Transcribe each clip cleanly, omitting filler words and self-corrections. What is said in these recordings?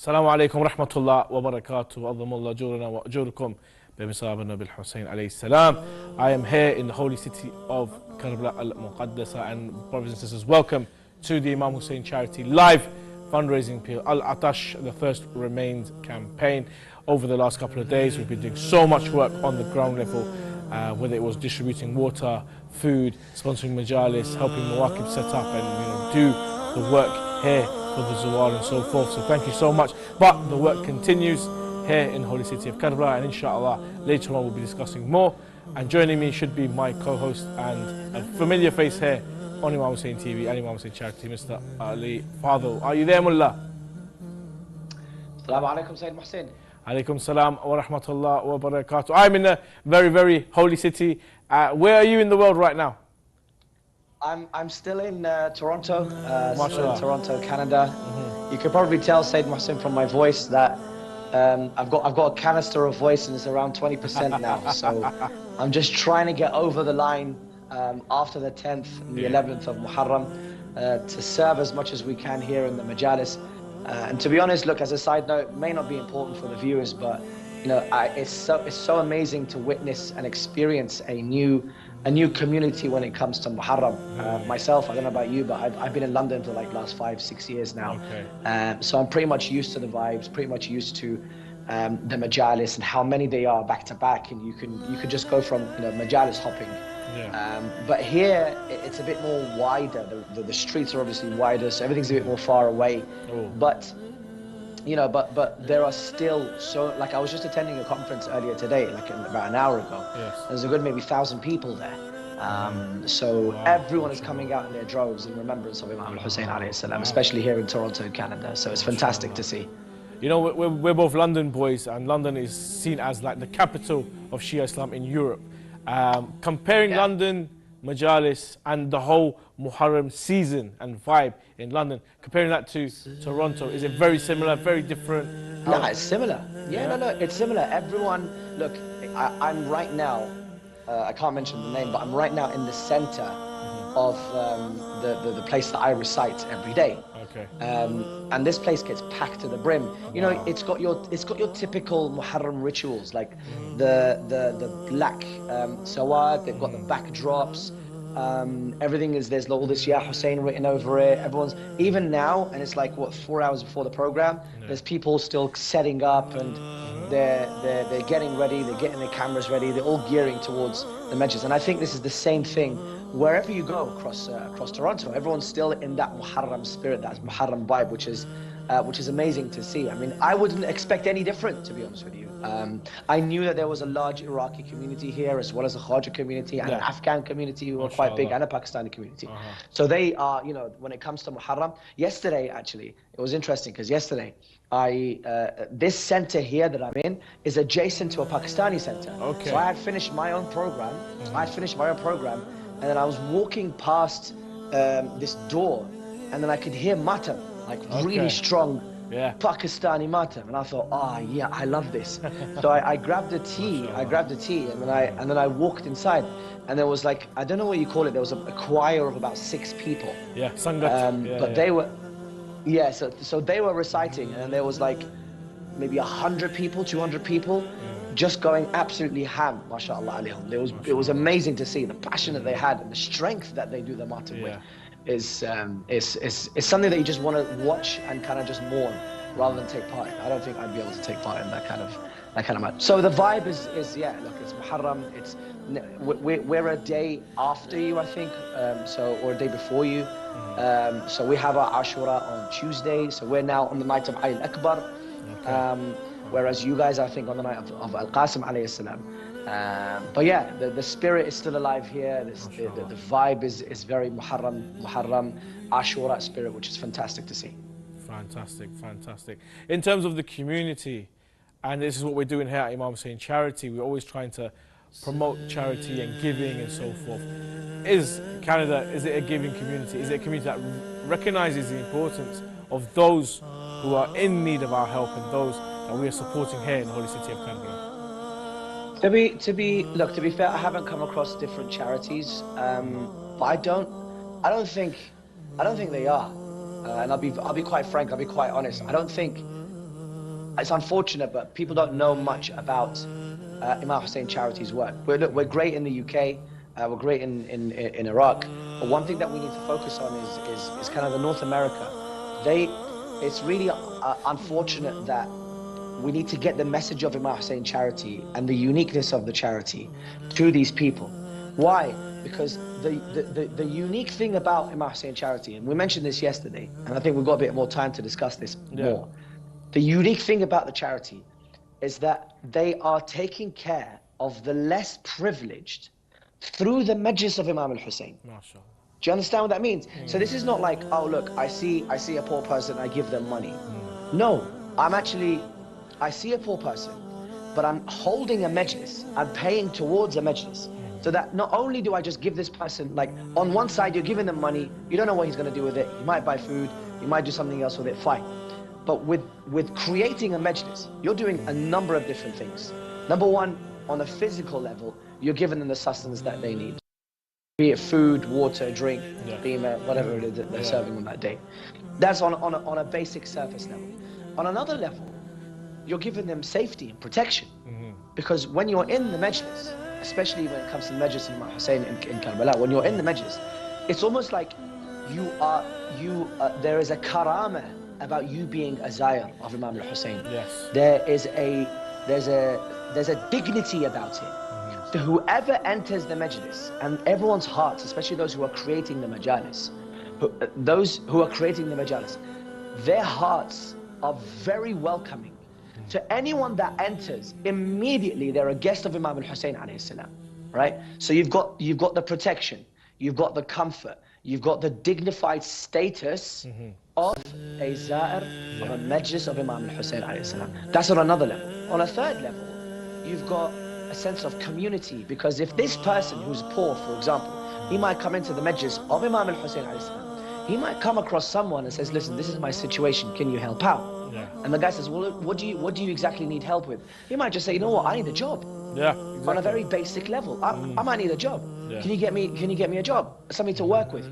Assalamu alaikum rahmatullah wa barakatuh. Adhamullah jurana wa ajurkum bimisab al-Nabi Hussain alayhi salam. I am here in the holy city of Karbala al-Muqaddasa, and brothers and sisters, welcome to the Imam Hussein Charity Live fundraising appeal, Al-Atash, the First Remains campaign. Over the last couple of days, we've been doing so much work on the ground level, whether it was distributing water, food, sponsoring majalis, helping Mawaqib set up and do the work here for the Zawar and so forth. So thank you so much. But the work continues here in the holy city of Karbala, and inshallah later on we'll be discussing more. And joining me should be my co-host and a familiar face here on Imam Hussein TV and Imam Hussein Charity, Mr. Ali Fadhil. Are you there, Mullah? Assalamu alaikum, Syed Mohsen. Alaikum salam wa rahmatullah wa barakatuh. I'm in a very, very holy city. Where are you in the world right now? I'm still in Toronto, still in Toronto, Canada. You could probably tell, Syed Mohsen, from my voice that I've got a canister of voice and it's around 20% now. So I'm just trying to get over the line after the 10th and the 11th of Muharram to serve as much as we can here in the majalis. And to be honest, look, as a side note, it may not be important for the viewers, but it's so amazing to witness and experience a new community when it comes to Muharram. Myself, I don't know about you, but I've been in London for like last 5-6 years now. Okay. So I'm pretty much used to the vibes, pretty much used to the majalis and how many they are back to back, and you could just go from majalis hopping. Yeah. But here it's a bit more wider. The streets are obviously wider, so everything's a bit more far away. Oh. But but there are still like I was just attending a conference earlier today, like about an hour ago. Yes. There's a good maybe 1,000 people there. So wow. Everyone is coming out in their droves in remembrance of Imam Hussein alayhi salam, especially here in Toronto, Canada. So it's fantastic to see. We're both London boys, and London is seen as like the capital of Shia Islam in Europe. Comparing London, Majalis, and the whole Muharram season and vibe in London, comparing that to Toronto, is it very similar, very different? No, it's similar. Yeah, no, it's similar. Everyone, look, I'm right now, I can't mention the name, but I'm right now in the center of the place that I recite every day. Okay. And this place gets packed to the brim. Wow. It's got your typical Muharram rituals, like the black sawad. They've got the backdrops. Everything is, there's all this Ya Hussein written over it. Everyone's, even now, and it's like 4 hours before the program. There's people still setting up, and they're getting ready. They're getting their cameras ready. They're all gearing towards the masjid. And I think this is the same thing wherever you go across Toronto. Everyone's still in that Muharram spirit, that Muharram vibe, which is amazing to see. I mean, I wouldn't expect any different, to be honest with you. I knew that there was a large Iraqi community here, as well as a Khawaja community and an Afghan community who are quite big, and a Pakistani community. So they are, when it comes to Muharram, yesterday actually, it was interesting because yesterday, this center here that I'm in is adjacent to a Pakistani center. Okay. So I had finished my own program. And then I was walking past this door, and then I could hear matam, like really strong Pakistani matam, and I thought, yeah, I love this. So I grabbed a tea, and then I walked inside, and there was like, I don't know what you call it, there was a choir of about 6 people. Yeah, Sangat. But they were, so they were reciting, and there was like maybe 100 people, 200 people. Just going absolutely ham, mashallah alayhum. It was amazing to see the passion that they had and the strength that they do the matam with. Is something that you just want to watch and kind of just mourn rather than take part in. I don't think I'd be able to take part in that kind of match. So the vibe is look, it's Muharram. We're a day after you, I think, or a day before you. So we have our Ashura on Tuesday. So we're now on the night of Eid Akbar. Whereas you guys, I think, on the night of Al-Qassim alayhi salam. But yeah, the spirit is still alive here. The vibe is very Muharram, Ashura spirit, which is fantastic to see. Fantastic. In terms of the community, and this is what we're doing here at Imam Hussein Charity, we're always trying to promote charity and giving and so forth. Is Canada, is it a giving community? Is it a community that recognizes the importance of those who are in need of our help and those that we are supporting here in the holy city of Karbala? To be fair, I haven't come across different charities, but I don't think they are. And I'll be quite frank, I'll be quite honest. I don't think it's unfortunate, but people don't know much about Imam Hussein Charity's work. We're great in the UK, we're great in Iraq, but one thing that we need to focus on is kind of the North America. It's really unfortunate that we need to get the message of Imam Hussein Charity and the uniqueness of the charity to these people. Why? Because the unique thing about Imam Hussein Charity, and we mentioned this yesterday, and I think we've got a bit more time to discuss this more. The unique thing about the charity is that they are taking care of the less privileged through the majlis of Imam al-Hussein. Do you understand what that means? So this is not like, oh look, I see a poor person, I give them money. No, I see a poor person, but I'm holding a majlis, I'm paying towards a majlis. So that not only do I just give this person, like on one side you're giving them money, you don't know what he's going to do with it, he might buy food, he might do something else with it, fine. But with creating a majlis, you're doing a number of different things. Number one, on a physical level, you're giving them the sustenance that they need. Be it food, water, drink, whatever it is that they're serving on that day. That's on a basic surface level. On another level, you're giving them safety and protection. Because when you're in the majlis, especially when it comes to the majlis of Imam Hussein in Karbala, when you're in the majlis, it's almost like there is a karama about you being a zayr of Imam al-Hussein. Yes. There's a dignity about it. So whoever enters the majlis, and everyone's hearts, especially those who are creating the majalis, their hearts are very welcoming. To anyone that enters, immediately they're a guest of Imam Hussein alayhi salam, right? So you've got the protection, you've got the comfort, you've got the dignified status of a za'ir of a majlis of Imam Hussein alayhi salam. That's on another level. On a third level, you've got a sense of community, because if this person who's poor, for example, he might come into the majlis of Imam Hussein alayhi salam, he might come across someone and says, listen, this is my situation, can you help out? And the guy says, well, what do you exactly need help with? He might just say, you know what, I need a job. On a very basic level, I might need a job. Can you get me a job, something to work with?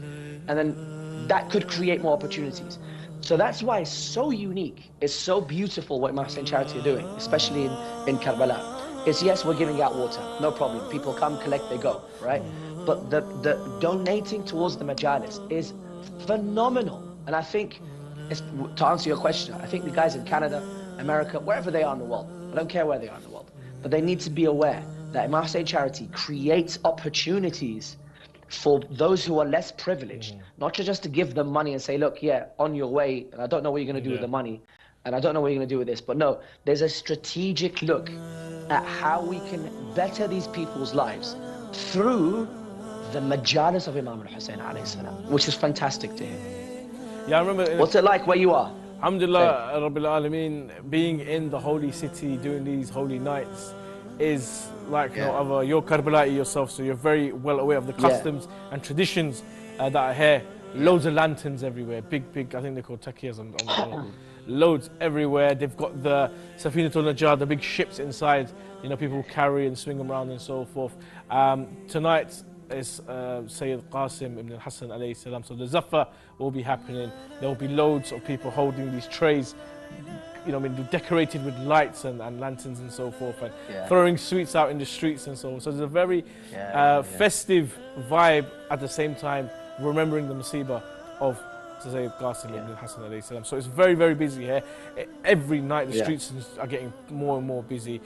And then that could create more opportunities. So that's why it's so unique, it's so beautiful what Imam Hussein Charity are doing, especially in Karbala. It's, yes, we're giving out water, no problem. People come, collect, they go, right? But the donating towards the majalis is phenomenal. And I think, to answer your question, I think the guys in Canada, America, wherever they are in the world, I don't care where they are in the world, but they need to be aware that Imam Hussein Charity creates opportunities for those who are less privileged, not just to give them money and say, look, yeah, on your way, and I don't know what you're going to do with the money, and I don't know what you're going to do with this, but no, there's a strategic look at how we can better these people's lives through the majalis of Imam Hussein alayhi salam, which is fantastic to hear. Yeah, I remember. What's it like where you are? Alhamdulillah, Rabbil Alameen, being in the holy city, doing these holy nights is like no other. You're Karbala yourself, so you're very well aware of the customs and traditions that are here. Loads of lanterns everywhere, big, I think they're called takiyas on loads everywhere. They've got the Safinatul Najjar, the big ships inside, you know, people carry and swing them around and so forth. Tonight is Syed Qassim ibn Hassan alayhi salam, so the Zaffa will be happening. There will be loads of people holding these trays, you know, I mean, decorated with lights and lanterns and so forth, and throwing sweets out in the streets and so on. So there's a very festive vibe at the same time, remembering the musibah of Syed Qassim ibn Hassan alayhi salam. So it's very, very busy here. Every night the streets are getting more and more busy.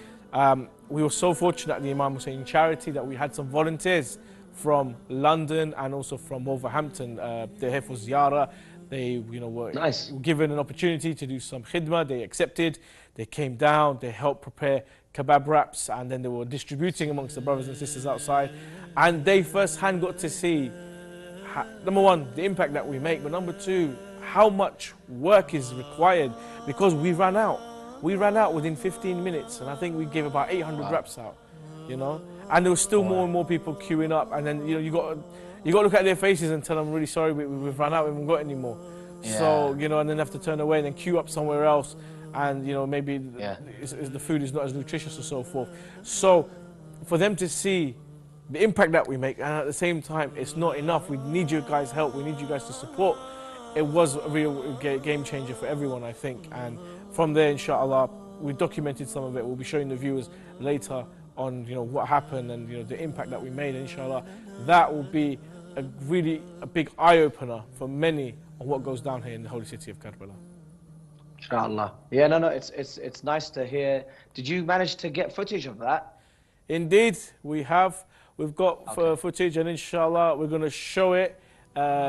We were so fortunate at the Imam Hussein Charity that we had some volunteers from London and also from Wolverhampton. They're here for ziyarah. They, you know, were given an opportunity to do some khidmah. They accepted. They came down. They helped prepare kebab wraps, and then they were distributing amongst the brothers and sisters outside. And they firsthand got to see, number one, the impact that we make, but number two, how much work is required, because we ran out. We ran out within 15 minutes, and I think we gave about 800 wraps out, you know. And there was still more and more people queuing up, and then, you know, you got to look at their faces and tell them, really sorry, we've run out, we haven't got any more. So, you know, and then have to turn away and then queue up somewhere else, and, you know, maybe the food is not as nutritious or so forth. So for them to see the impact that we make, and at the same time, it's not enough, we need you guys' help, we need you guys to support, it was a real game changer for everyone, I think. And from there, inshallah, we documented some of it. We'll be showing the viewers later on, what happened and the impact that we made. Inshallah, that will be a big eye-opener for many on what goes down here in the holy city of Karbala. Inshallah. Yeah, no, it's nice to hear. Did you manage to get footage of that? Indeed, we have. We've got footage, and inshallah, we're going to show it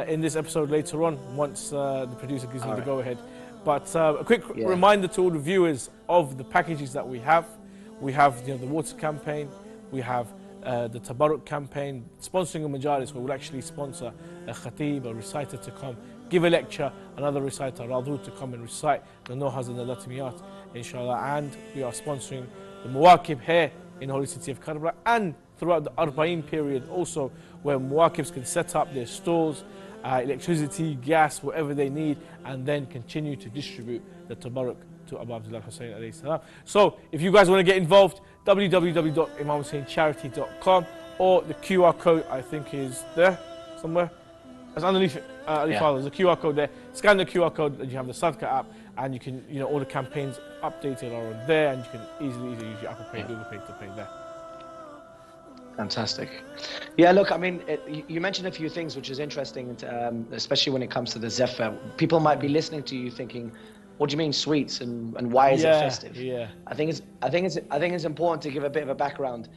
in this episode later on once the producer gives me the go-ahead. But a quick reminder to all the viewers of the packages that we have. We have the water campaign, we have the Tabarruk campaign, sponsoring a majalis where we'll actually sponsor a khatib, a reciter to come, give a lecture, another reciter, Radhu, to come and recite the Nohas and the Latimiyat, inshallah. And we are sponsoring the Muwakib here in the holy city of Karbala and throughout the Arba'in period also, where Muwakibs can set up their stores, electricity, gas, whatever they need, and then continue to distribute the Tabarruk to Abu Abdullah Hussain alayhi salam. So if you guys want to get involved, www.imamhussaincharity.com, or the QR code I think is there somewhere. It's underneath it. There's a QR code there. Scan the QR code and you have the Sadqa app, and you can, all the campaigns updated are on there, and you can easily use your Apple Pay, Google Pay to pay there. Fantastic. Yeah, look, I mean, you mentioned a few things which is interesting, especially when it comes to the Zephyr. People might be listening to you thinking, what do you mean sweets, and why is it festive? Yeah. I think it's important to give a bit of a background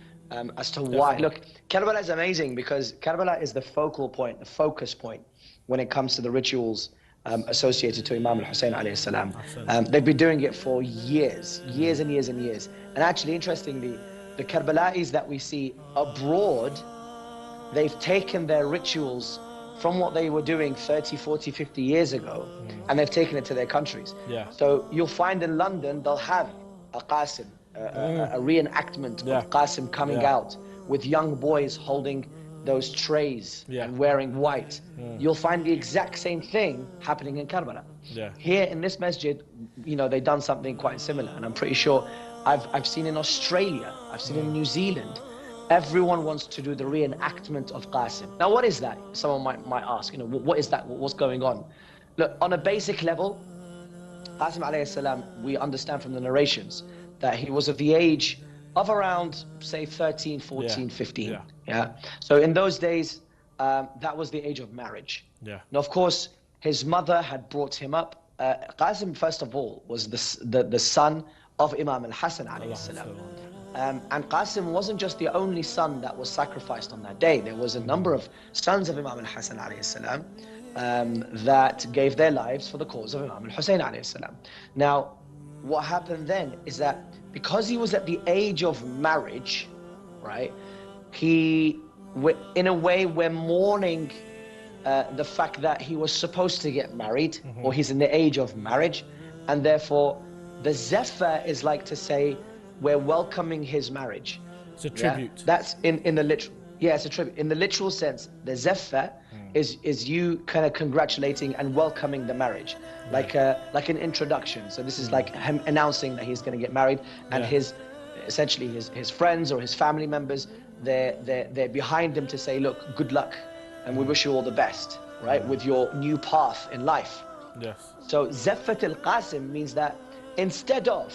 as to why. Look, Karbala is amazing because Karbala is the focal point, the focus point when it comes to the rituals associated to Imam Hussain alayhi salam. They've been doing it for years and years and years. And actually, interestingly, the Karbalais that we see abroad, they've taken their rituals from what they were doing 30, 40, 50 years ago, and they've taken it to their countries. So you'll find in London, they'll have a Qassim, a reenactment of Qassim coming out with young boys holding those trays and wearing white. You'll find the exact same thing happening in Karbala. Here in this masjid, they've done something quite similar, and I'm pretty sure I've seen in Australia, I've seen in New Zealand. Everyone wants to do the reenactment of Qassim. Now, what is that? Someone might ask, what is that? What's going on? Look, on a basic level, Qassim alayhi salam, we understand from the narrations that he was of the age of around, say, 13, 14, 15. So in those days, that was the age of marriage. Now, of course, his mother had brought him up. Qassim, first of all, was the son of Imam Hassan alayhi salam. And Qassim wasn't just the only son that was sacrificed on that day. There was a number of sons of Imam Hassan alayhi salam that gave their lives for the cause of Imam Hussain alayhi salam. Now, what happened then is that because he was at the age of marriage, right, in a way, we're mourning the fact that he was supposed to get married, or he's in the age of marriage, and therefore the Zephyr is like to say, we're welcoming his marriage. It's a tribute. That's in the literal. Yeah, it's a tribute. In the literal sense, the Zephyr is you kind of congratulating and welcoming the marriage, like an introduction. So this is like him announcing that he's going to get married, and essentially his friends or his family members, they're behind him to say, look, good luck, and we wish you all the best, right, with your new path in life. So Zeffat al-Qassim means that instead of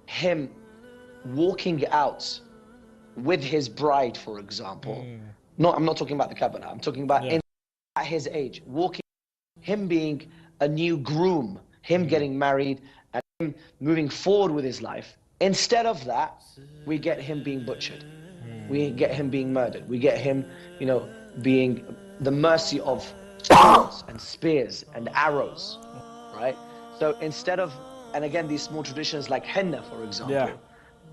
him walking out with his bride, for example, I'm not talking about the Karbala, I'm talking about at his age, him being a new groom, him getting married, and him moving forward with his life. Instead of that, we get him being butchered. We get him being murdered. We get him, being the mercy of swords and spears and arrows, right? So instead of, and again, these small traditions like henna, for example,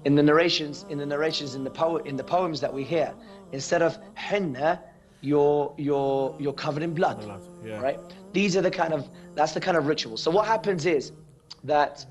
in the narrations, in the poems that we hear, instead of henna, you're covered in blood, right? That's the kind of ritual. So what happens is that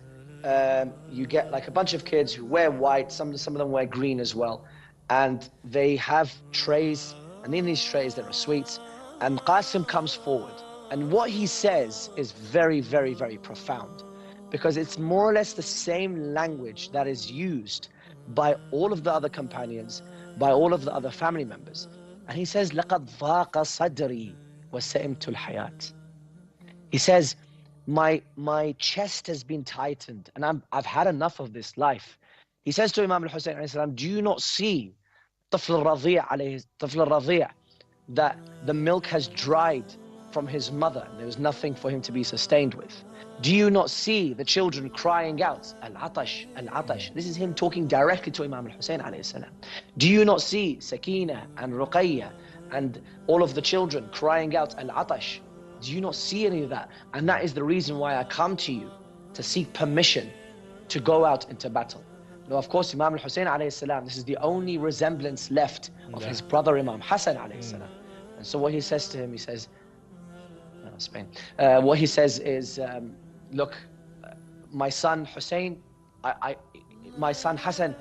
you get like a bunch of kids who wear white, some of them wear green as well, and they have trays, and in these trays there are sweets, and Qassim comes forward, and what he says is very, very, very profound, because it's more or less the same language that is used by all of the other companions, by all of the other family members. And he says, لَقَدْ ضَاقَ صَدْرِي وَسَئِمْتُ الْحَيَاةِ. He says, my chest has been tightened, and I've had enough of this life. He says to Imam Hussein alayhi salam, do you not see طفل الرضيع that the milk has dried from his mother? There was nothing for him to be sustained with. Do you not see the children crying out, al-atash, al-atash? This is him talking directly to Imam Hussein alayhi salam. Do you not see Sakina and Ruqayya and all of the children crying out, al-atash? Do you not see any of that? And that is the reason why I come to you, to seek permission to go out into battle. Now, of course, Imam Hussein alayhi salam, this is the only resemblance left of his brother Imam Hassan alayhi salam. And so what he says to him, he says, what he says is, look, my son Hussein, my son Hassan,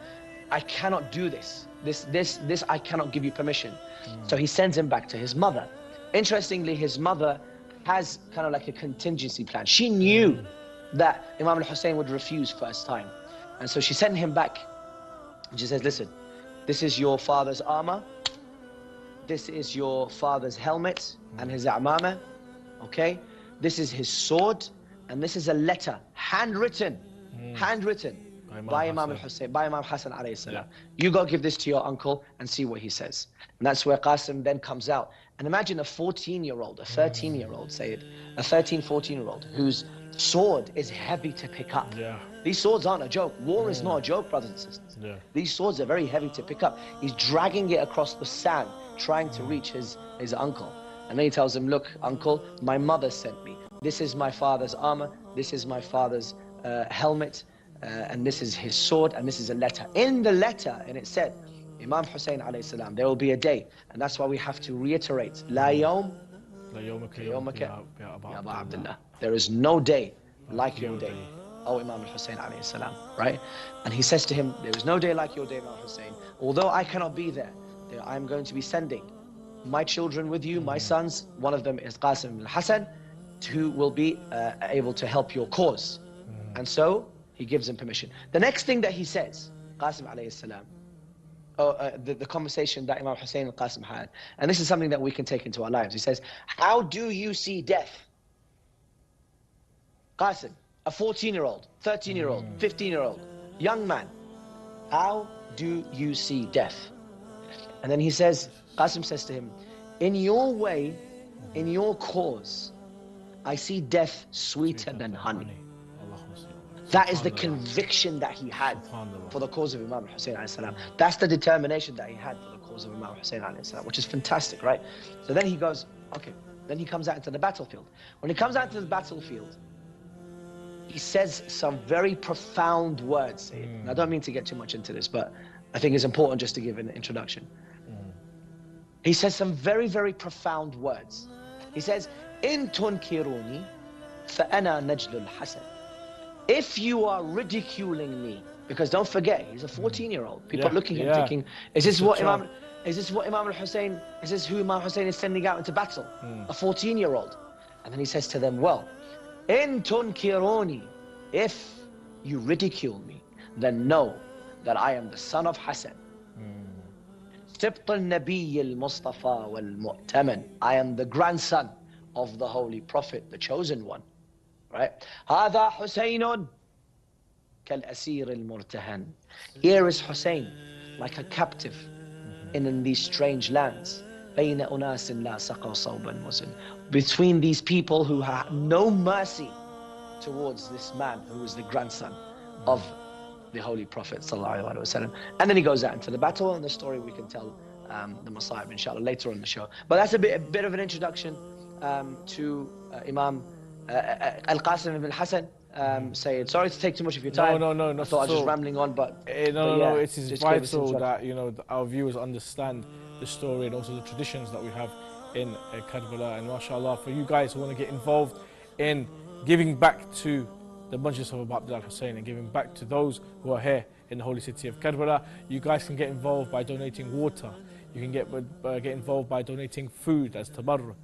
I cannot do this. This I cannot give you permission. So he sends him back to his mother. Interestingly, his mother has kind of like a contingency plan. She knew that Imam Hussein would refuse first time. And so she sent him back. And she says, listen, this is your father's armor. This is your father's helmet and his a'mama. Okay? This is his sword. And this is a letter, handwritten by Imam Hussein, by Imam Hassan alayhi salam. You go give this to your uncle and see what he says. And that's where Qassim then comes out. And imagine a 14-year-old, a 13-year-old, Syed, a 13, 14-year-old whose sword is heavy to pick up. These swords aren't a joke. War is not a joke, brothers and sisters. These swords are very heavy to pick up. He's dragging it across the sand, trying to reach his uncle. And then he tells him, look, uncle, my mother sent me. This is my father's armor. This is my father's helmet. And this is his sword. And this is a letter. In the letter, and it said, Imam Hussein alayhi salam, there will be a day. And that's why we have to reiterate, La yawm ya Aba Abdullah. There is no day like your day, O Imam Hussein alayhi salam, right? And he says to him, there is no day like your day, Imam Hussein. Although I cannot be there, I'm going to be sending my children with you, my sons. One of them is Qassim and Hassan, who will be able to help your cause. And so he gives him permission. The next thing that he says, Qassim alayhi salam, the conversation that Imam Hussein and Qassim had, and this is something that we can take into our lives. He says, how do you see death? Qassim, a 14-year-old, 13-year-old, 15-year-old, young man, how do you see death? And then he says, Qassim says to him, in your way, in your cause, I see death sweeter than honey. That is the conviction that he had for the cause of Imam Hussein alayhi salam. That's the determination that he had for the cause of Imam Hussein alayhi salam, which is fantastic, right? So then he goes, okay, then he comes out into the battlefield. When he comes out into the battlefield, he says some very profound words. And I don't mean to get too much into this, but I think it's important just to give an introduction. He says some very, very profound words. He says, إِن تُنْكِرُونِي فَأَنَا نَجْلُ الْحَسَنِ. If you are ridiculing me, because don't forget, he's a 14-year-old. People are looking at him thinking, is this what Imam Hussein, is this who Imam Hussein is sending out into battle? A 14-year-old. And then he says to them, well, in tunkiruni, if you ridicule me, then know that I am the son of Hassan. Sibt al-Nabiy al-Mustafa wal-Mu'taman. I am the grandson of the Holy Prophet, the chosen one. Right? هذا حسين كالأسير المرتهن. Here is Hussein, like a captive in these strange lands. بين أناس لا سقوا صوبا وزن. Between these people who have no mercy towards this man who is the grandson of the Holy Prophet sallallahu alaihi wasallam. And then he goes out into the battle, and the story we can tell the Masa'ib inshallah later on in the show. But that's a bit of an introduction to Imam Al-Qassim ibn Hassan. Syed, sorry to take too much of your time. No, I thought I was just rambling on, but no, it is vital that our viewers understand the story and also the traditions that we have in Karbala. And mashallah, for you guys who want to get involved in giving back to the Majlis of Abu Abdullah Hussein and giving back to those who are here in the holy city of Karbala, you guys can get involved by donating water. You can get involved by donating food as tabarruk.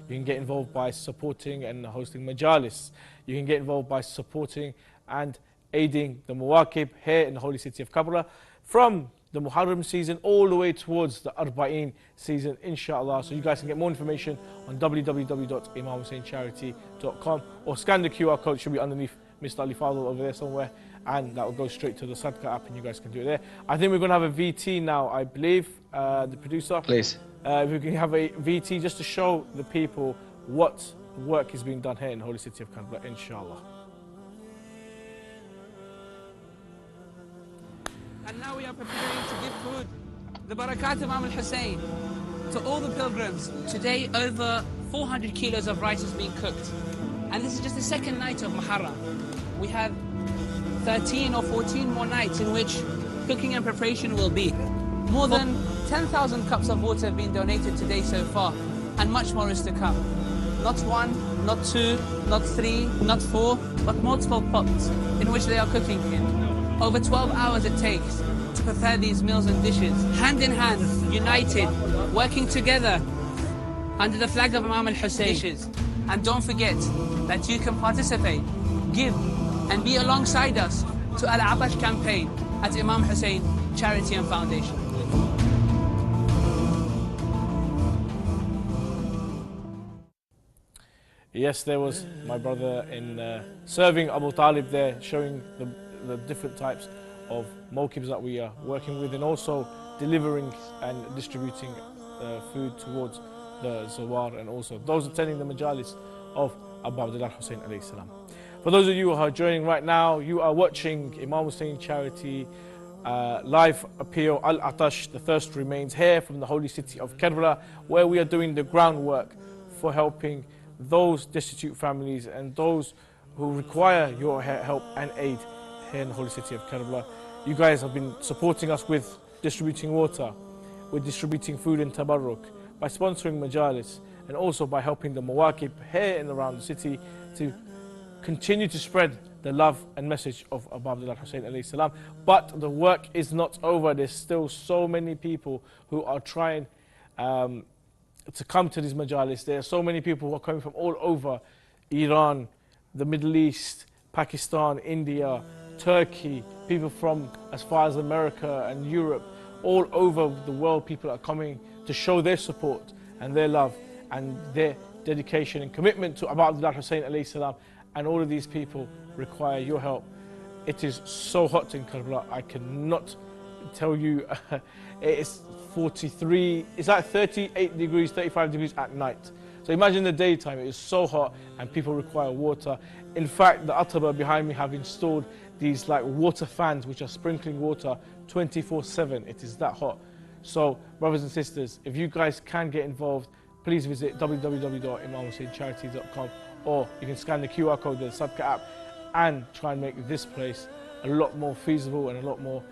You can get involved by supporting and hosting majalis. You can get involved by supporting and aiding the Muwaqib here in the holy city of Karbala. From the Muharram season all the way towards the Arba'een season, inshallah. So you guys can get more information on www.imamhussaincharity.com or scan the QR code, it should be underneath Mr. Ali Fadhil over there somewhere, and that will go straight to the Sadqa app and you guys can do it there. I think we're going to have a VT now, I believe, the producer. Please. If we can have a VT just to show the people what work is being done here in the holy city of Karbala, inshallah. And now we are preparing to give food, the barakat of Imam Hussain, to all the pilgrims. Today, over 400 kilos of rice is being cooked. And this is just the second night of Muharram. We have 13 or 14 more nights in which cooking and preparation will be. More than 10,000 cups of water have been donated today so far, and much more is to come. Not one, not two, not three, not four, but multiple pots in which they are cooking in. Over 12 hours it takes to prepare these meals and dishes, hand in hand, united, working together under the flag of Imam Hussain. And don't forget that you can participate, give, and be alongside us to Al-Abash campaign at Imam Hussain Charity and Foundation. Yes, there was my brother in serving Abu Talib there, showing the different types of mokibs that we are working with, and also delivering and distributing food towards the Zawar and also those attending the majalis of Abu Abdullah Hussain alayhi salam. For those of you who are joining right now, you are watching Imam Hussain Charity live appeal Al-Atash, The Thirst Remains, here from the holy city of Karbala, where we are doing the groundwork for helping those destitute families and those who require your help and aid here in the holy city of Karbala. You guys have been supporting us with distributing water, with distributing food in Tabarruk, by sponsoring majalis, and also by helping the mawakib here and around the city to continue to spread the love and message of Abu Abdullah Hussain alayhi salam. But the work is not over. There's still so many people who are trying to come to these majalis. There are so many people who are coming from all over Iran, the Middle East, Pakistan, India, Turkey, people from as far as America and Europe. All over the world, people are coming to show their support and their love and their dedication and commitment to Abu Abdullah Hussain alayhi salam. And all of these people require your help. It is so hot in Karbala, I cannot tell you. It's 43, it's like 38 degrees, 35 degrees at night. So imagine the daytime, it is so hot and people require water. In fact, the Ataba behind me have installed these like water fans which are sprinkling water 24/7. It is that hot. So brothers and sisters, if you guys can get involved, please visit www.imamhussaincharity.com, or you can scan the QR code, the Sadqa app, and try and make this place a lot more feasible and a lot more,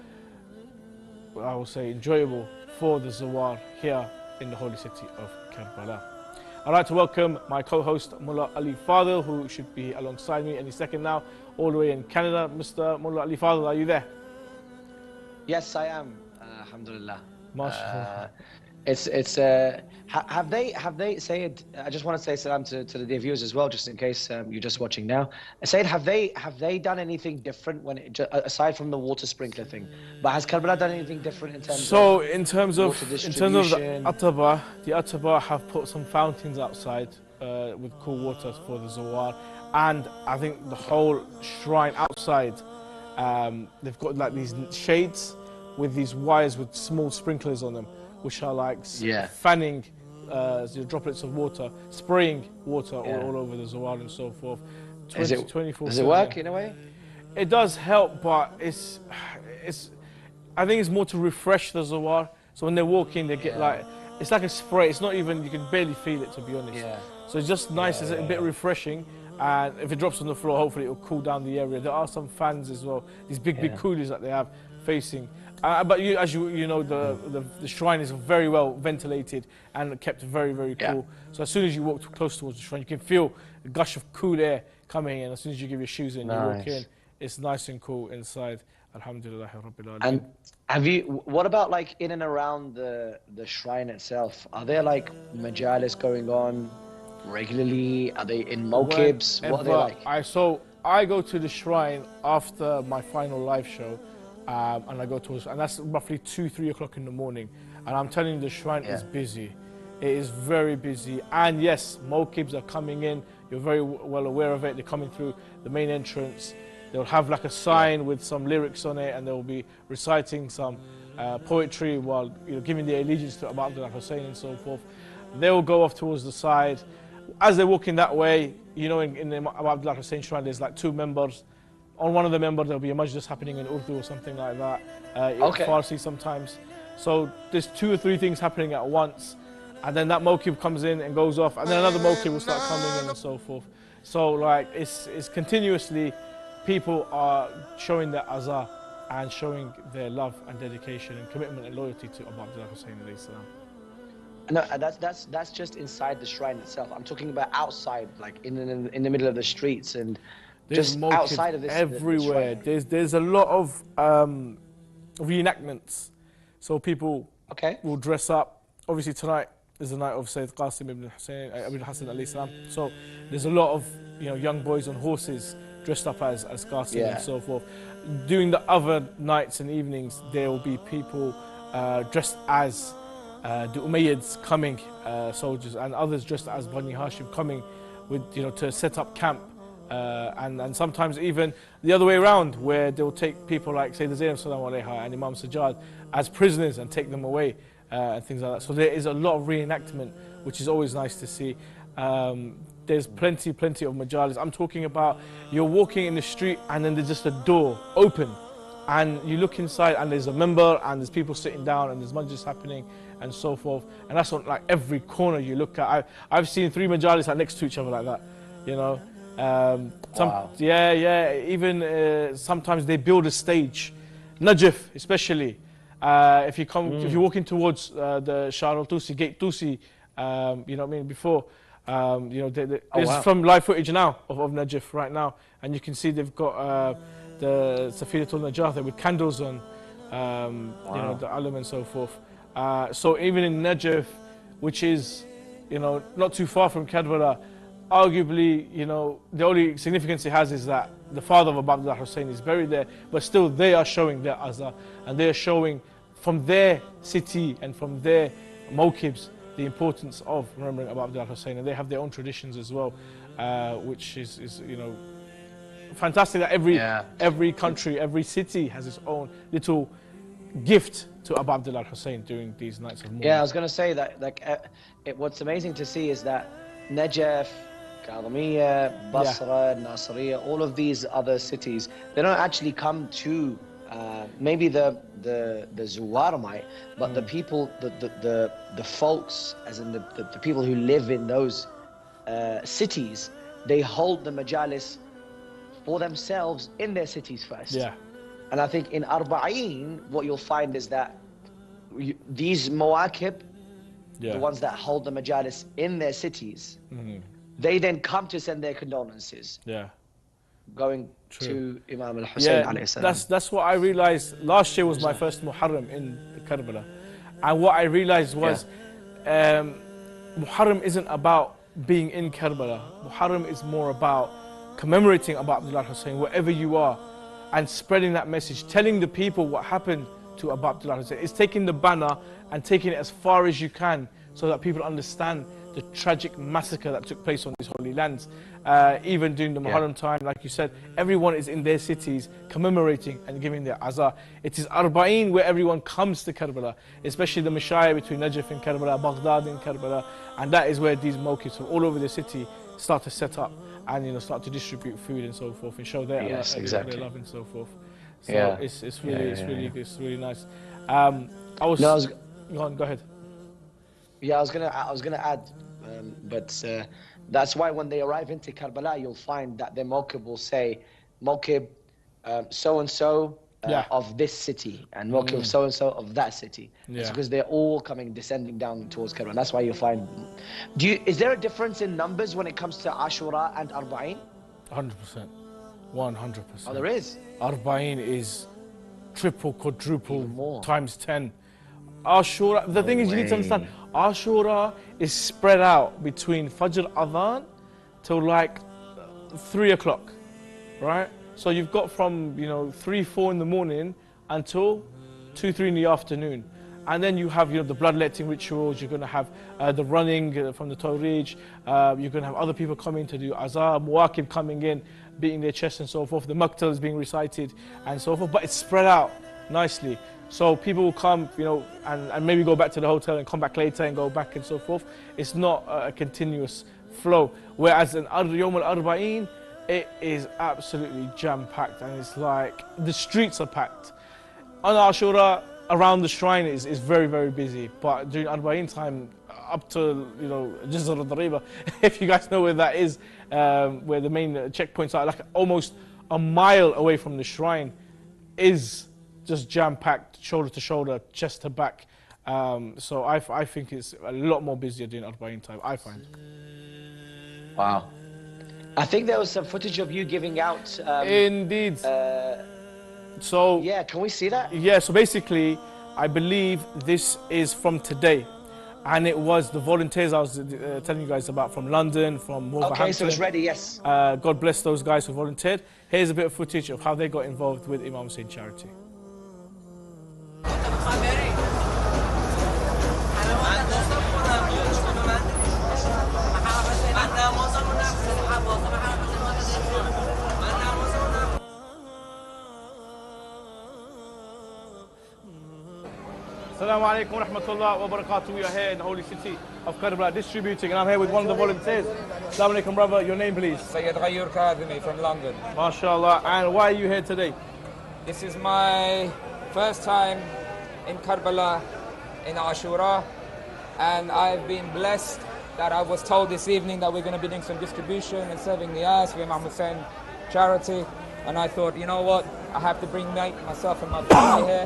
I will say, enjoyable for the Zawar here in the holy city of Karbala. I'd like to welcome my co-host Mullah Ali Fadhil, who should be alongside me any second now, all the way in Canada. Mr. Mullah Ali Fadhil, are you there? Yes, I am. Alhamdulillah. MashaAllah. Have they Syed, I just want to say salam to the dear viewers as well, just in case you're just watching now. Syed, have they done anything different when aside from the water sprinkler thing? But has Karbala done anything different in terms of in terms of the Ataba have put some fountains outside with cool water for the Zawar, and I think the whole shrine outside, they've got like these shades with these wires with small sprinklers on them, which are like fanning droplets of water, spraying water all over the Zawar and so forth. Does it work in a way? It does help, but it's I think it's more to refresh the Zawar. So when they walk in, they get like, it's like a spray. It's not even, you can barely feel it, to be honest. So it's just nice, it's a bit refreshing. And if it drops on the floor, hopefully it will cool down the area. There are some fans as well, these big coolers that they have facing. But as you know, the shrine is very well ventilated and kept very cool. So as soon as you walk close towards the shrine, you can feel a gush of cool air coming in. As soon as you give your shoes in, you walk in, it's nice and cool inside. Alhamdulillah Rabbil Alameen. And what about like in and around the shrine itself? Are there like majalis going on regularly? Are they in mokibs? What are they like? I go to the shrine after my final live show and I go towards, and that's roughly 2-3 o'clock in the morning. And I'm telling you, the shrine is busy. It is very busy. And yes, mokibs are coming in. You're very well aware of it. They're coming through the main entrance. They'll have like a sign with some lyrics on it, and they'll be reciting some poetry while giving their allegiance to Abu Abdullah Hussain and so forth. They'll go off towards the side. As they're walking that way, in the Abu Abdullah Hussain shrine, there's like 2 members. On one of the members, there'll be a majlis happening in Urdu or something like that. Farsi sometimes. So there's 2 or 3 things happening at once. And then that mokib comes in and goes off, and then another mokib will start coming in and so forth. So like it's continuously, people are showing their azah and showing their love and dedication and commitment and loyalty to Abu Abdullah Hussain alayhi salam. No, that's just inside the shrine itself. I'm talking about outside, like in the middle of the streets and there's just outside of this. Everywhere. There's a lot of reenactments. So people will dress up. Obviously tonight is the night of Syed Qassim ibn Hassan alayhi salam. So there's a lot of young boys on horses dressed up as Qassim and so forth. During the other nights and evenings, there will be people dressed as the Umayyads coming, soldiers, and others dressed as Bani Hashim coming with to set up camp. And sometimes even the other way around, where they'll take people like Sayyidah Zainab sallallahu alayha and Imam Sajjad as prisoners and take them away and things like that. So there is a lot of reenactment, which is always nice to see. There's plenty of majalis. I'm talking about you're walking in the street and then there's just a door open and you look inside and there's a member and there's people sitting down and there's majlis happening and so forth. And that's on like every corner you look at. I've seen 3 majalis next to each other like that, Wow. Even sometimes they build a stage. Najaf especially. If you're walking towards the Shah al-Tusi, Gate Tusi, before, there's some live footage now of Najaf right now, and you can see they've got the Safinatul Najah there with candles on, the alam and so forth. So even in Najaf, which is, not too far from Karbala, arguably, the only significance it has is that the father of Abu Abdullah Hussain is buried there, but still they are showing their azah, and they are showing from their city and from their mokibs the importance of remembering Abu Abdullah Hussain, and they have their own traditions as well, which is fantastic that every country, every city has its own little gift to Abu Abdullah Hussain during these nights of mourning. Yeah, I was going to say that what's amazing to see is that Najaf, Kadhimiya, Basra, Nasiriyya, all of these other cities, they don't actually come to maybe the Zuwar might, but the people, the folks, as in the people who live in those cities, they hold the majalis for themselves in their cities first. Yeah. And I think in Arba'een, what you'll find is that these mawakib, the ones that hold the majalis in their cities, they then come to send their condolences. Yeah. Going to Imam Hussain alayhi salam. That's what I realized. Last year was my first Muharram in Karbala. And what I realized was Muharram isn't about being in Karbala. Muharram is more about commemorating Abu Abdullah Hussain wherever you are and spreading that message, telling the people what happened to Abu Abdullah Hussain. It's taking the banner and taking it as far as you can so that people understand the tragic massacre that took place on these holy lands. Even during the Muharram time, like you said, everyone is in their cities commemorating and giving their azah. It is Arba'een where everyone comes to Karbala, especially the Mashayikh between Najaf and Karbala, Baghdad and Karbala, and that is where these mawqifs from all over the city start to set up and start to distribute food and so forth and show their, their love and so forth. So it's really nice. Go ahead. Yeah, I was gonna add, but that's why when they arrive into Karbala, you'll find that their mawqib will say, mawqib so and so of this city, and mawqib so and so of that city. It's because they're all descending down towards Karbala. That's why you'll find. Is there a difference in numbers when it comes to Ashura and Arba'een? 100%, 100%. Oh, there is. Arba'een is triple, quadruple, times 10. Ashura, the thing is, you need to understand, Ashura is spread out between Fajr Adhan till like 3 o'clock, right? So you've got from 3, 4 in the morning until 2, 3 in the afternoon. And then you have, the bloodletting rituals. You're going to have the running from the Tawrij. You're going to have other people coming to do azar, muwakib coming in, beating their chest and so forth. The maktal is being recited and so forth. But it's spread out nicely. So people will come, and maybe go back to the hotel and come back later and go back and so forth. It's not a continuous flow. Whereas in Yawm al-Arba'een, it is absolutely jam-packed, and it's like the streets are packed. On Ashura, around the shrine is very, very busy, but during Arba'een time, up to Jazr al-Dariba, if you guys know where that is, where the main checkpoints are, like almost a mile away from the shrine, is just jam-packed, shoulder to shoulder, chest to back. So I think it's a lot more busier during Arba'een time, I find. Wow. I think there was some footage of you giving out... Indeed. So yeah, can we see that? Yeah, so basically, I believe this is from today. And it was the volunteers I was telling you guys about from London, from Wolverhampton. Okay, so it's ready, yes. God bless those guys who volunteered. Here's a bit of footage of how they got involved with Imam Hussain charity. Assalamu alaikum wa rahmatullah wa barakatuh. We are here in the holy city of Karbala distributing, and I'm here with one of the volunteers. Assalamu alaikum, brother. Your name, please? Syed from London. MashaAllah. And why are you here today? This is my first time in Karbala in Ashura, and I've been blessed that I was told this evening that we're going to be doing some distribution and serving the eyes for Imam Hussain charity. And I thought, you know what, I have to bring myself and my family here.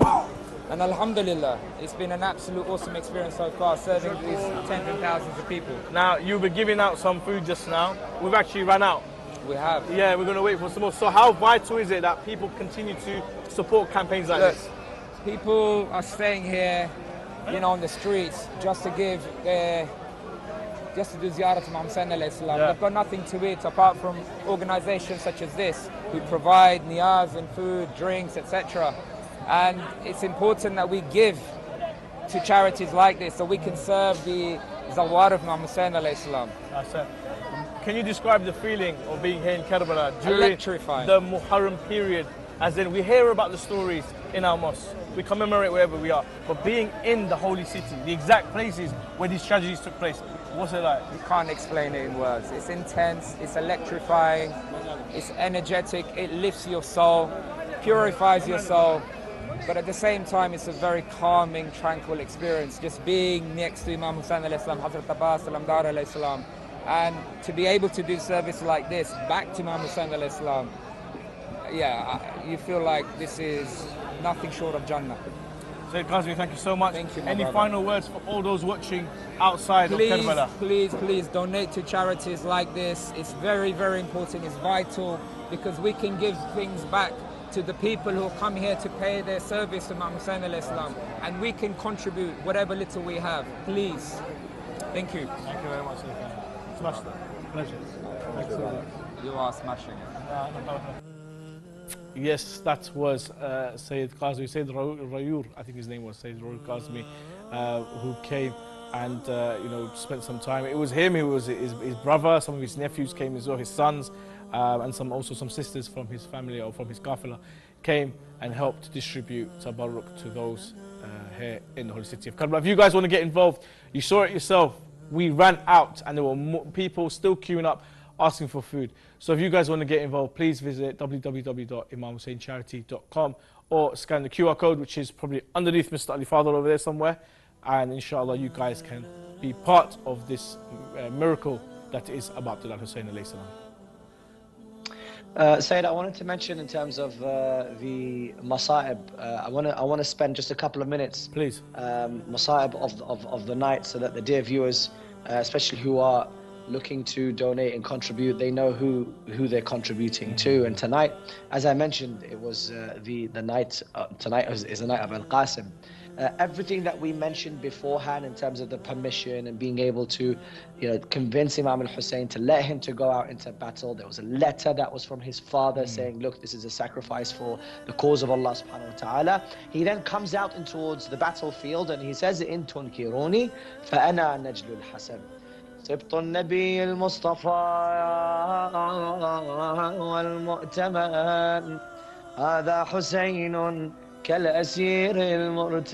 And alhamdulillah, it's been an absolute awesome experience so far, serving these tens and thousands of people. Now, you were giving out some food just now. We've actually run out. We have. Yeah, we're going to wait for some more. So how vital is it that people continue to support campaigns like this? People are staying here, on the streets, just to give just to do ziyarah to Imam Hussain alayhi salam. Yeah. They've got nothing to eat apart from organizations such as this, who provide niyaz and food, drinks, etc. And it's important that we give to charities like this so we can serve the zawar of Imam Hussain alayhi salam. That's it. Can you describe the feeling of being here in Karbala during Electrifying. the Muharram period? As in, we hear about the stories in our mosque, we commemorate wherever we are, but being in the holy city, the exact places where these tragedies took place, what's it like? You can't explain it in words. It's intense, it's electrifying, it's energetic, it lifts your soul, purifies your soul. But at the same time, it's a very calming, tranquil experience, just being next to Imam Hussain alayhi salam, Hazrat Abbas salam dar alayhi salam, and to be able to do service like this back to Imam Hussain alayhi salam, you feel like this is nothing short of Jannah. Syed Qassim, thank you so much. Thank you, my Any brother. final words for all those watching outside of Karbala? Please donate to charities like this. It's very, very important. It's vital because we can give things back to the people who come here to pay their service to Imam Hussain alayhi salam, and we can contribute whatever little we have. Please. Thank you. Thank you very much. Smashed it. Pleasure. Thanks a lot. You are smashing it. Yes, that was Syed Qasmi, Syed Rayur, I think his name was Syed Rayur Qasmi, who came and spent some time. It was him, it was his brother, some of his nephews came as well, his sons, and also some sisters from his family or from his kafila came and helped distribute tabarruk to those here in the holy city of Karbala. If you guys want to get involved, you saw it yourself. We ran out and there were more people still queuing up asking for food. So if you guys want to get involved, please visit www.imamhussaincharity.com or scan the QR code, which is probably underneath Mr. Ali Fadhil over there somewhere. And inshallah, you guys can be part of this miracle that is about Abdullah Hussain alayhi salam. Syed, I wanted to mention in terms of the masa'ib, I want to spend just a couple of minutes, please, masa'ib of the night, so that the dear viewers, especially who are looking to donate and contribute, they know who they're contributing to. And tonight, as I mentioned, it was the night. Tonight is the night of Al-Qassim, everything that we mentioned beforehand in terms of the permission and being able to, convince Imam Hussein to let him to go out into battle. There was a letter that was from his father saying, look, this is a sacrifice for the cause of Allah subhanahu wa ta'ala. He then comes out in towards the battlefield and he says, in tunkiruni فأنا نجل الحسن سبط النبي المصطفى والمؤتمن هذا حسين كالأسير المرتهن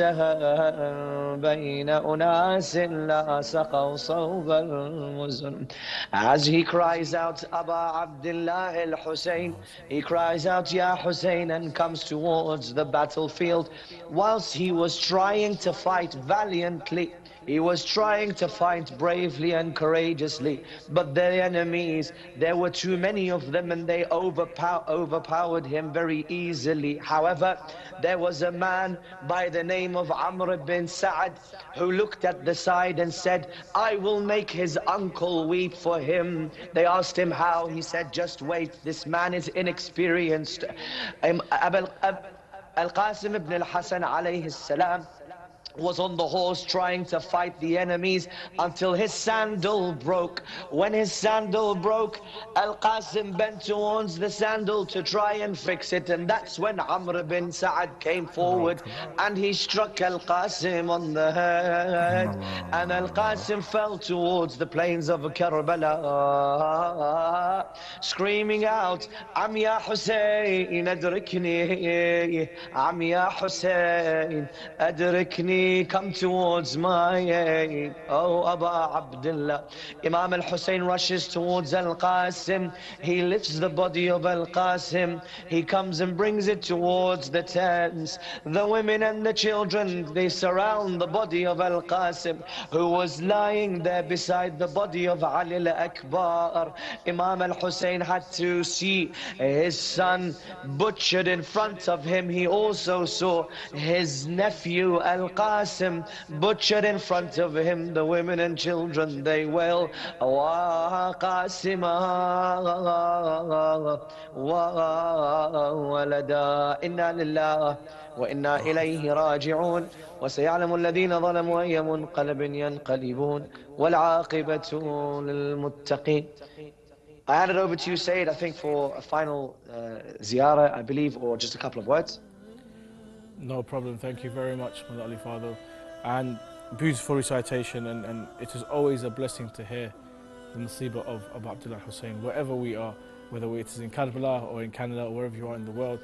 بين أناس لا سقوا صوب المزن. As he cries out, Aba Abdullah al-Hussein, he cries out, Ya Hussein, and comes towards the battlefield. Whilst he was trying to fight valiantly, he was trying to fight bravely and courageously, but the enemies, there were too many of them and they overpowered him very easily. However, there was a man by the name of Amr bin Sa'ad who looked at the side and said, I will make his uncle weep for him. They asked him how. He said, just wait, this man is inexperienced. Al-Qassim ibn al-Hassan alayhi salam was on the horse trying to fight the enemies until his sandal broke. When his sandal broke, Al-Qassim bent towards the sandal to try and fix it, and that's when Amr bin Sa'ad came forward and he struck Al-Qassim on the head, and Al-Qassim fell towards the plains of Karbala, screaming out, Am ya Hussein adrikni, Am ya Hussein adrikni, come towards my aid, oh Aba Abdullah. Imam al-Hussein rushes towards Al-Qassim. He lifts the body of Al-Qassim. He comes and brings it towards the tents. The women and the children, they surround the body of Al-Qassim, who was lying there beside the body of Ali al-Akbar. Imam al-Hussein had to see his son butchered in front of him. He also saw his nephew Al-Qassim butchered in front of him. The women and children, they wail, Wa Qasima wa walada, inna lillah wa inna ilayhi raji'un, wa sayalamu alladhina zalamu ayya munqalabin yanqalibun, wal aqibatu lil muttaqin. I hand it over to you, Syed, I think for a final ziyarah, I believe, or just a couple of words. No problem. Thank you very much, Mullah Ali Fadhil. And beautiful recitation, and it is always a blessing to hear the nasibah of Abu Abdullah Hussein, wherever we are, whether it is in Karbala or in Canada or wherever you are in the world.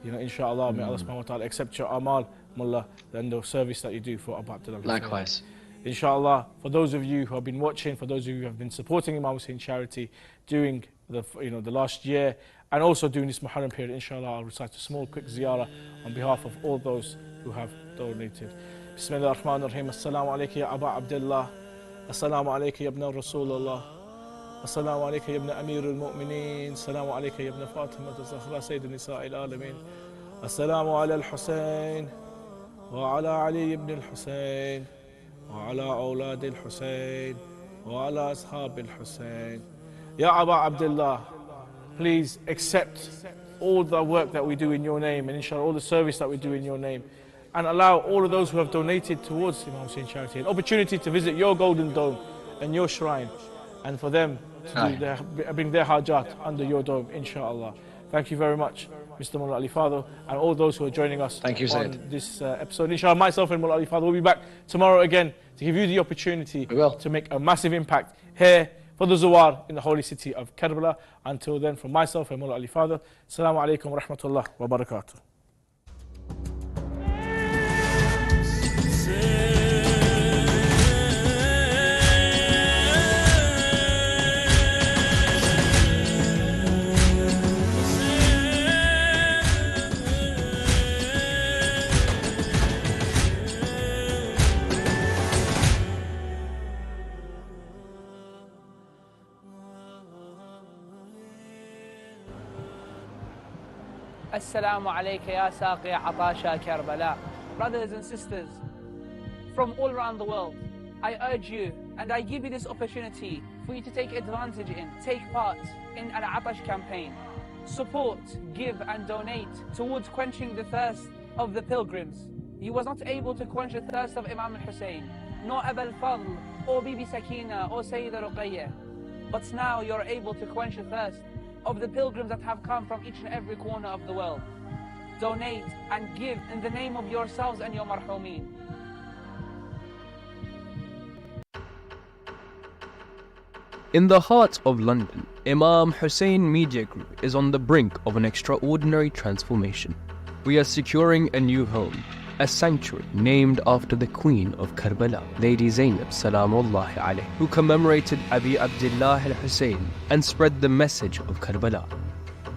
Inshallah, may Allah subhanahu wa ta'ala accept your amal, Mullah, and the service that you do for Abu Abdullah Hussein. Likewise. Inshallah, for those of you who have been watching, for those of you who have been supporting Imam Hussein charity during the last year, and also during this Muharram period, inshallah, I'll recite a small quick ziyarah on behalf of all those who have donated. Bismillah ar-Rahman ar-Rahim. Assalamu alayka ya Aba Abdullah. Assalamu alayka ya ibn Rasulullah. Assalamu alayka ya ibn Amir al-Mu'mineen. Assalamu alayka ya ibn Fatima az-Zahra Sayyid al-Nisa al-Alamin. Assalamu ala al-Hussein wa ala Ali ibn al-Hussein wa ala awlad al-Hussein wa ala ashab al-Hussein. Ya Aba Abdullah, please accept all the work that we do in your name, and inshallah all the service that we do in your name, and allow all of those who have donated towards Imam Hussein charity an opportunity to visit your golden dome and your shrine, and for them to bring their hajat under your dome, inshallah. Thank you very much, Mr. Mullah Ali Fadhil, and all those who are joining us on this episode. Inshallah, myself and Mullah Ali Fadhil will be back tomorrow again to give you the opportunity to make a massive impact here for the Zawar in the holy city of Karbala. Until then, from myself and Mullah Ali Fadhil, Assalamu alaikum wa rahmatullah wa barakatuh. Assalamu alayka ya saqi atasha Karbala. Brothers and sisters from all around the world, I urge you and I give you this opportunity for you to take advantage take part in an Atash campaign. Support, give and donate towards quenching the thirst of the pilgrims. You was not able to quench the thirst of Imam Hussein, nor Abu al-Fadl, or Bibi Sakina, or Sayyida Ruqayyah. But now you're able to quench the thirst of the pilgrims that have come from each and every corner of the world. Donate and give in the name of yourselves and your marhumeen. In the heart of London, Imam Hussein Media Group is on the brink of an extraordinary transformation. We are securing a new home, a sanctuary named after the Queen of Karbala, Lady Zainab Salamullahi alayhi, who commemorated Abi Abdullah al-Hussein and spread the message of Karbala.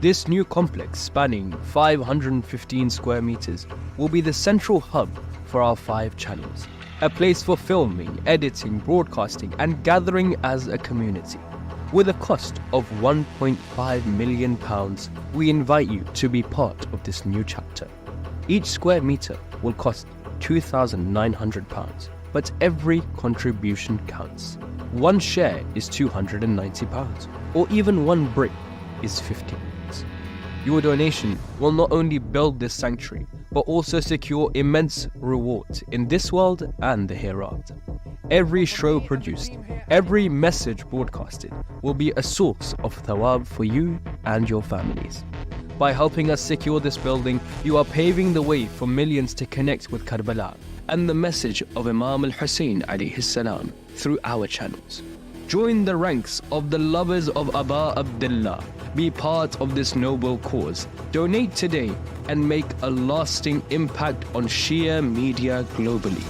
This new complex, spanning 515 square meters, will be the central hub for our 5 channels. A place for filming, editing, broadcasting and gathering as a community. With a cost of £1.5 million, we invite you to be part of this new chapter. Each square meter will cost £2,900, but every contribution counts. One share is £290, or even one brick is £50. Your donation will not only build this sanctuary, but also secure immense reward in this world and the hereafter. Every show produced, every message broadcasted will be a source of thawab for you and your families. By helping us secure this building, you are paving the way for millions to connect with Karbala and the message of Imam Hussain alayhi salam through our channels. Join the ranks of the lovers of Aba Abdullah. Be part of this noble cause. Donate today and make a lasting impact on Shia media globally.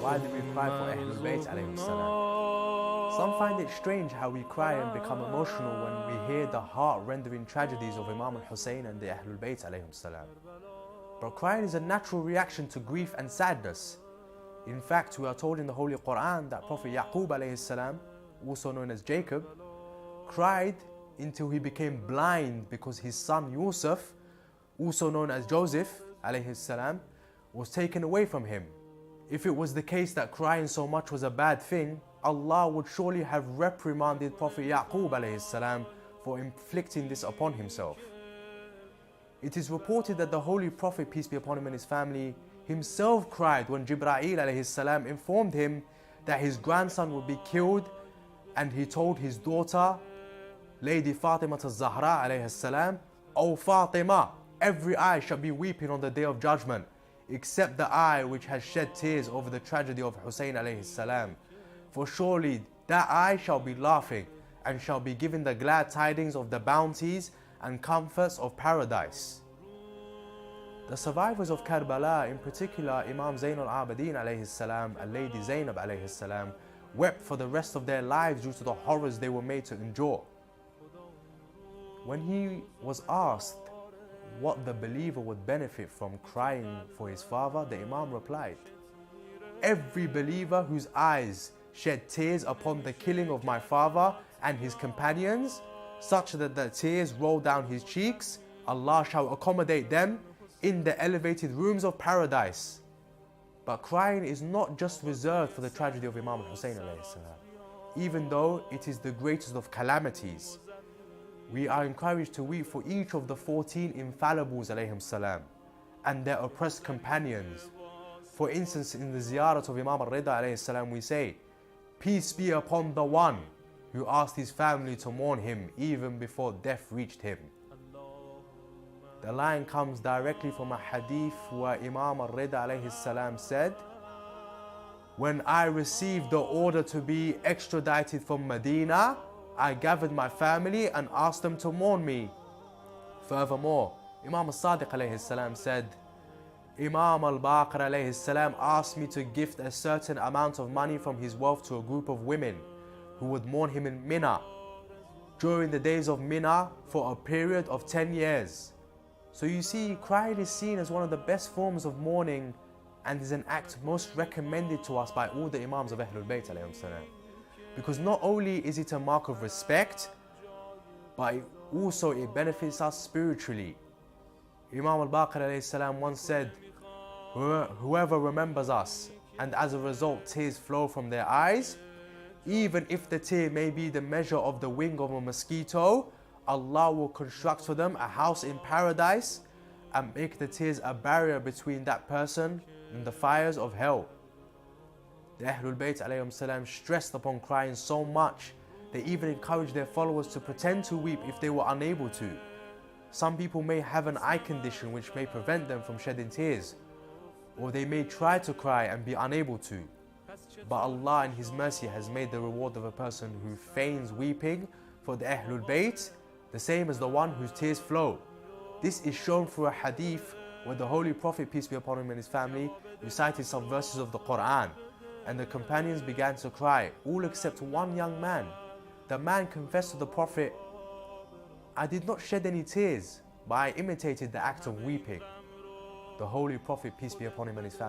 Why do we cry for Ahlul Bayt alayhim salam? Some find it strange how we cry and become emotional when we hear the heart-rendering tragedies of Imam Hussein and the Ahlul Bayt alayhim salam. But crying is a natural reaction to grief and sadness. In fact, we are told in the Holy Quran that Prophet Yaqub alayhi salam, also known as Jacob, cried until he became blind because his son Yusuf, also known as Joseph alayhi salam, was taken away from him. If it was the case that crying so much was a bad thing, Allah would surely have reprimanded Prophet Yaqub alayhi salam for inflicting this upon himself. It is reported that the Holy Prophet, peace be upon him and his family, himself cried when Jibreel alayhi salam informed him that his grandson would be killed, and he told his daughter, Lady Fatima al-Zahra alayhi salam, O Fatima, every eye shall be weeping on the day of judgment, except the eye which has shed tears over the tragedy of Hussein alayhi salam. For surely that eye shall be laughing and shall be given the glad tidings of the bounties and comforts of paradise. The survivors of Karbala, in particular Imam Zain al-Abidin alayhi salam and Lady Zainab alayhi salam, wept for the rest of their lives due to the horrors they were made to endure. When he was asked what the believer would benefit from crying for his father, the Imam replied, every believer whose eyes shed tears upon the killing of my father and his companions such that the tears roll down his cheeks. Allah shall accommodate them in the elevated rooms of paradise. But crying is not just reserved for the tragedy of Imam Hussein alayhi salam. Even though it is the greatest of calamities, we are encouraged to weep for each of the 14 infallibles alayhim salam and their oppressed companions. For instance, in the ziyarat of Imam al-Rida alayhi salam, we say, peace be upon the one who asked his family to mourn him even before death reached him. The line comes directly from a hadith where Imam al-Rida alayhi salam said, when I received the order to be extradited from Medina, I gathered my family and asked them to mourn me. Furthermore, Imam al-Sadiq alayhi salam said, Imam al-Baqir alayhi salam asked me to gift a certain amount of money from his wealth to a group of women who would mourn him in Mina during the days of Mina for a period of 10 years. So you see, crying is seen as one of the best forms of mourning and is an act most recommended to us by all the Imams of Ahlul Bayt alayhim salam. Because not only is it a mark of respect, but also it benefits us spiritually. Imam al-Baqir alayhi salam once said, whoever remembers us and as a result tears flow from their eyes, even if the tear may be the measure of the wing of a mosquito, Allah will construct for them a house in paradise and make the tears a barrier between that person and the fires of hell. The Ahlul Bayt alayhim salam stressed upon crying so much, they even encouraged their followers to pretend to weep if they were unable to. Some people may have an eye condition which may prevent them from shedding tears, or they may try to cry and be unable to. But Allah in His mercy has made the reward of a person who feigns weeping for the Ahlul Bayt the same as the one whose tears flow. This is shown through a hadith where the Holy Prophet, peace be upon him and his family, recited some verses of the Quran, and the companions began to cry, all except one young man. The man confessed to the Prophet, I did not shed any tears, but I imitated the act of weeping. The Holy Prophet, peace be upon him and his family,